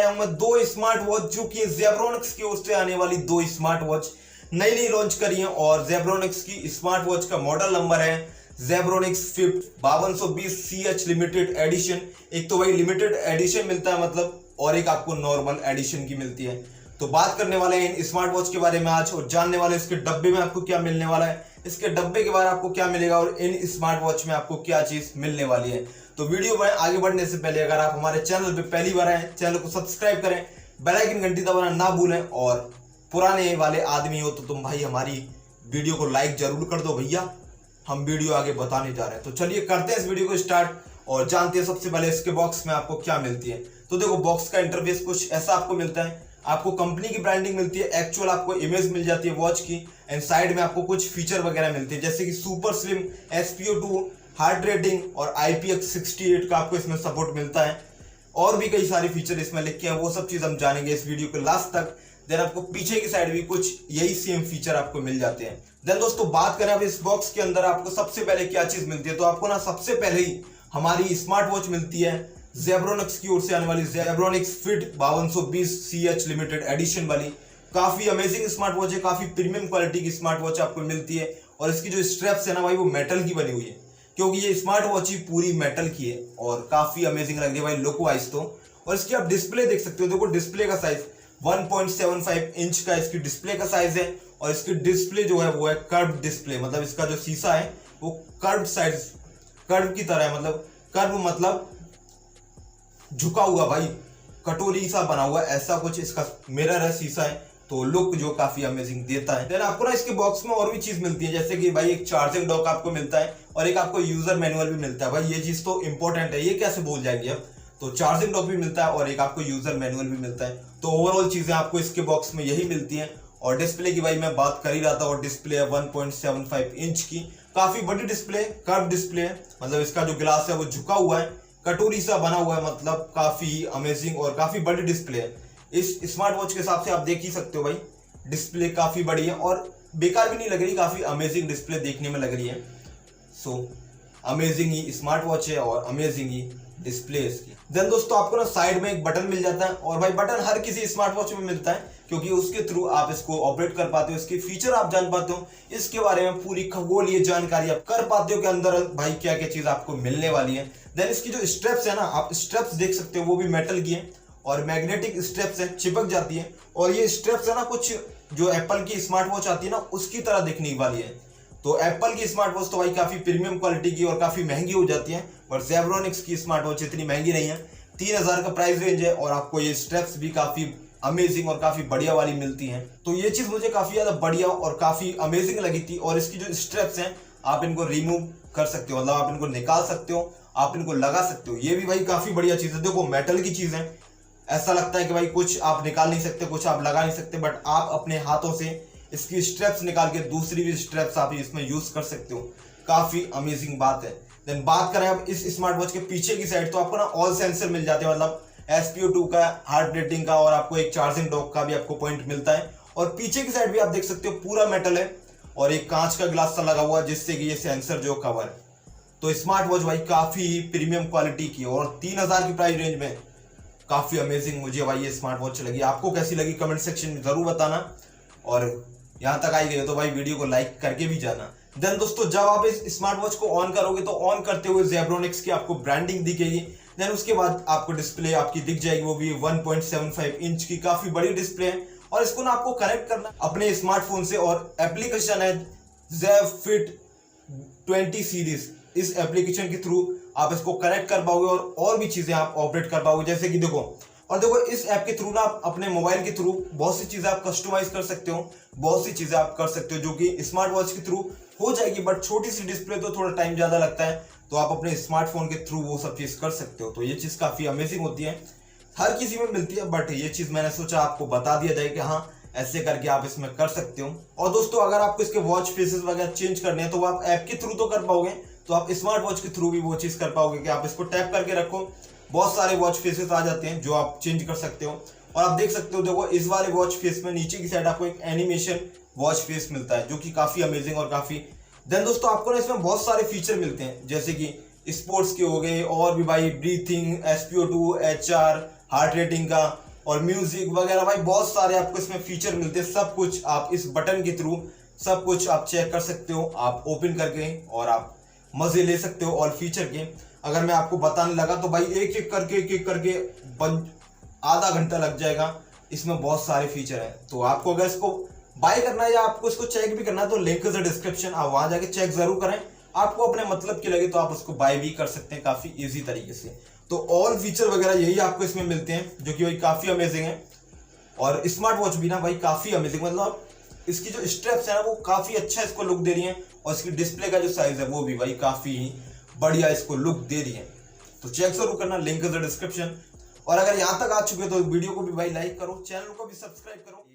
हूं मैं दो स्मार्ट वॉच जो कि जेब्रोनिक्स की ओर से आने वाली दो स्मार्ट वॉच नई लॉन्च करी है। और जेब्रोनिक्स की स्मार्ट वॉच का मॉडल नंबर है Zebronics fit 5220 CH limited edition. एक तो भाई लिमिटेड एडिशन मिलता है मतलब, और एक आपको नॉर्मल एडिशन की मिलती है। तो बात करने वाले हैं इन स्मार्ट वॉच के बारे में आज, और जानने वाले इसके डब्बे में आपको क्या मिलने वाला है, इसके डब्बे के बाद आपको क्या मिलेगा और इन स्मार्ट वॉच में आपको क्या चीज मिलने वाली है। तो वीडियो में आगे बढ़ने से पहले अगर आप हमारे चैनल पे पहली बार आए, चैनल को सब्सक्राइब करें, बेल आइकन घंटी दबाना ना भूलें, और पुराने वाले आदमी हो तो तुम भाई हमारी वीडियो को लाइक जरूर कर दो भैया, हम वीडियो आगे बताने जा रहे हैं। तो चलिए करते हैं इस वीडियो को स्टार्ट और जानते हैं सबसे पहले इसके बॉक्स में आपको क्या मिलती है। तो देखो बॉक्स का इंटरफेस कुछ ऐसा आपको मिलता है। आपको कंपनी की ब्रांडिंग मिलती है, एक्चुअल आपको इमेज मिल जाती है वॉच की, एंड साइड में आपको कुछ फीचर वगैरह मिलते हैं जैसे कि super slim, SPO2, heart rating और IPX68 का आपको इसमें सपोर्ट मिलता है। और भी कई सारे फीचर इसमें लिखे हैं, वो सब चीज हम जानेंगे इस वीडियो के लास्ट तक। देन आपको पीछे की साइड भी कुछ यही सेम फीचर आपको मिल जाते हैं। देन दोस्तों बात करें अब इस बॉक्स के अंदर आपको सबसे पहले क्या चीज मिलती है, तो आपको ना सबसे पहले ही हमारी स्मार्ट वॉच मिलती है जेब्रोनिक्स की ओर से आने वाली Zebronics fit 5220 CH limited edition वाली। काफी अमेजिंग स्मार्ट वॉच है, काफी प्रीमियम क्वालिटी की स्मार्ट वॉच आपको मिलती है। और इसकी जो स्ट्रैप्स है ना भाई वो मेटल की बनी हुई है, क्योंकि ये स्मार्ट वॉच ही पूरी मेटल की है और काफी अमेजिंग लग रही है भाई लुक वाइज तो। और इसकी आप डिस्प्ले देख सकते हो, देखो डिस्प्ले का साइज 1.75 इंच का इसकी डिस्प्ले का साइज है। और इसकी डिस्प्ले जो है वो है कर्व डिस्प्ले, मतलब इसका जो शीशा है वो कर्व साइड, कर्व की तरह है, मतलब कर्व मतलब झुका हुआ भाई, कटोरी सा बना हुआ ऐसा कुछ इसका मिरर है, शीशा है। तो लुक जो काफी अमेजिंग देता है। देन आपको ना इसके बॉक्स में और भी चीज मिलती है, जैसे कि भाई एक चार्जिंग डॉक आपको मिलता है और एक आपको यूजर मैनुअल भी मिलता है। भाई ये चीज तो इंपॉर्टेंट है, ये कैसे भूल जाएंगे अब। तो चार्जिंग डॉक भी मिलता है और एक आपको यूजर मैनुअल भी मिलता है। तो ओवरऑल चीजें आपको इसके बॉक्स में यही मिलती है। और डिस्प्ले की भाई मैं बात कर ही रहा था, और डिस्प्ले है 1.75 इंच की, काफी बड़ी डिस्प्ले, कर्व डिस्प्ले है, मतलब इसका जो ग्लास है वो झुका हुआ है, कटोरी सा बना हुआ है, मतलब काफी अमेजिंग और काफी बड़ी डिस्प्ले है। इस स्मार्ट वॉच के हिसाब से आप देख ही सकते हो भाई, डिस्प्ले काफी बड़ी है और बेकार भी नहीं लग रही, काफी अमेजिंग डिस्प्ले देखने में लग रही है। So amazing he smart watch है और अमेजिंग ही डिस्प्ले इसकी। देन दोस्तों आपको ना साइड में एक बटन मिल जाता है, और भाई बटन हर किसी स्मार्ट वॉच में मिलता है, क्योंकि उसके थ्रू आप इसको ऑपरेट कर पाते हो, इसके फीचर आप जान पाते हो, इसके बारे में पूरी खगोलीय जानकारी आप कर पाते हो कि अंदर भाई क्या क्या चीज आपको मिलने वाली है। देन इसकी जो स्ट्रेप्स है ना, आप स्ट्रेप्स देख सकते हो, वो भी मेटल की है और मैग्नेटिक स्ट्रेप्स है, चिपक जाती है। और ये स्ट्रेप्स है ना कुछ जो एप्पल की स्मार्ट वॉच आती है ना उसकी तरह दिखने वाली है। तो एप्पल की स्मार्ट वॉच तो भाई काफी प्रीमियम क्वालिटी की और काफी महंगी हो जाती है, और जेब्रोनिक्स की स्मार्ट वॉच इतनी महंगी नहीं है, 3000 का प्राइस रेंज है, और आपको ये स्ट्रेप्स भी काफी अमेजिंग और काफी बढ़िया वाली मिलती हैं। तो ये चीज मुझे काफी ज्यादा बढ़िया और काफी अमेजिंग लगी थी। और इसकी जो स्ट्रेप्स हैं आप इनको रिमूव कर सकते हो, मतलब आप इनको निकाल सकते हो, आप इनको लगा सकते हो, ये भी भाई काफी बढ़िया चीज है। देखो मेटल की चीज है, ऐसा लगता है कि भाई कुछ आप निकाल नहीं सकते, कुछ आप लगा नहीं सकते, बट आप अपने हाथों से इसकी स्ट्रेप्स निकाल के दूसरी भी स्ट्रेप्स आप इसमें यूज कर सकते हो, काफी अमेजिंग बात है। देन बात करें अब इस स्मार्ट वॉच के पीछे की साइड, तो आपको ना ऑल सेंसर मिल जाते हैं, मतलब SPO2 का, हार्ट रेटिंग का, और आपको एक चार्जिंग डॉक का भी आपको पॉइंट मिलता है। और पीछे की साइड भी आप देख सकते हो पूरा मेटल है और एक कांच का ग्लास सा लगा हुआ है जिससे कि ये सेंसर जो कवर है। तो स्मार्ट वॉच भाई काफी प्रीमियम क्वालिटी की और 3000 की प्राइस रेंज में काफी अमेजिंग मुझे भाई ये स्मार्ट वॉच लगी। आपको कैसी लगी कमेंट सेक्शन में जरूर बताना, और यहाँ तक आई गए तो भाई वीडियो को लाइक करके भी जाना। देन दोस्तों जब आप इस स्मार्ट वॉच को ऑन करोगे तो ऑन करते हुए जेब्रोनिक्स की आपको ब्रांडिंग दिखेगी। देन उसके बाद आपको डिस्प्ले आपकी दिख जाएगी, वो भी 1.75 इंच की, काफी बड़ी डिस्प्ले है। और इसको ना आपको कनेक्ट करना अपने स्मार्टफोन से, और एप्लीकेशन है ZEB FIT 20 सीरीज, इस एप्लीकेशन के थ्रू आप इसको कनेक्ट कर पाओगे और भी चीजें आप ऑपरेट कर पाओगे, जैसे कि देखो। और देखो इस ऐप के थ्रू ना आप अपने मोबाइल के थ्रू बहुत सी चीजें आप कस्टमाइज कर सकते हो, बहुत सी चीजें आप कर सकते हो जो कि स्मार्ट वॉच के थ्रू हो जाएगी, बट छोटी सी डिस्प्ले तो थोड़ा टाइम ज्यादा लगता है, तो आप अपने स्मार्टफोन के थ्रू वो सब चीज कर सकते हो। तो ये चीज काफी अमेजिंग होती है, हर किसी में मिलती है, बट ये चीज मैंने सोचा आपको बता दिया जाए कि हाँ ऐसे करके आप इसमें कर सकते हो। और दोस्तों अगर आपको इसके वॉच फेसेस वगैरह चेंज करने हैं तो वो आप ऐप के थ्रू तो कर पाओगे, तो आप स्मार्ट वॉच के थ्रू भी वो चीज कर पाओगे कि आप इसको टैप करके रखो, बहुत सारे वॉच फेसेस आ जाते हैं जो आप चेंज कर सकते हो। और आप देख सकते हो, देखो इस वाले वॉच फेस में नीचे की साइड आपको एक एनिमेशन वॉच फेस मिलता है जो कि काफी अमेजिंग और काफी। देन दोस्तों आपको ना इसमें बहुत सारे फीचर मिलते हैं, जैसे कि स्पोर्ट्स के हो गए, और भी भाई breathing, SPO2, HR, heart rating का, और म्यूजिक वगैरह भाई बहुत सारे आपको इसमें फीचर मिलते हैं। सब कुछ आप इस बटन के थ्रू सब कुछ आप चेक कर सकते हो, आप ओपन करके, और आप मजे ले सकते हो ऑल फीचर के। अगर मैं आपको बताने लगा तो भाई एक एक करके आधा घंटा लग जाएगा। इसमें बहुत सारे फीचर हैं, तो आपको अगर इसको बाय करना है या आपको इसको चेक भी करना है तो लिंक इज डिस्क्रिप्शन, आप वहां जाके चेक जरूर करें। आपको अपने मतलब की लगे तो आप उसको बाय भी कर सकते हैं काफी इजी तरीके से। तो ऑल फीचर वगैरह यही आपको इसमें मिलते हैं, जो कि भाई काफी अमेजिंग है। और स्मार्ट वॉच भी ना भाई काफी अमेजिंग, मतलब इसकी जो स्ट्रेप्स है ना वो काफी अच्छा इसको लुक दे रही है, और इसकी डिस्प्ले का जो साइज है वो भी भाई काफी बढ़िया इसको लुक दे रही है। तो चेक जरूर करना, लिंक इज डिस्क्रिप्शन। और अगर यहाँ तक आ चुके हो तो वीडियो को भी भाई लाइक करो, चैनल को भी सब्सक्राइब करो।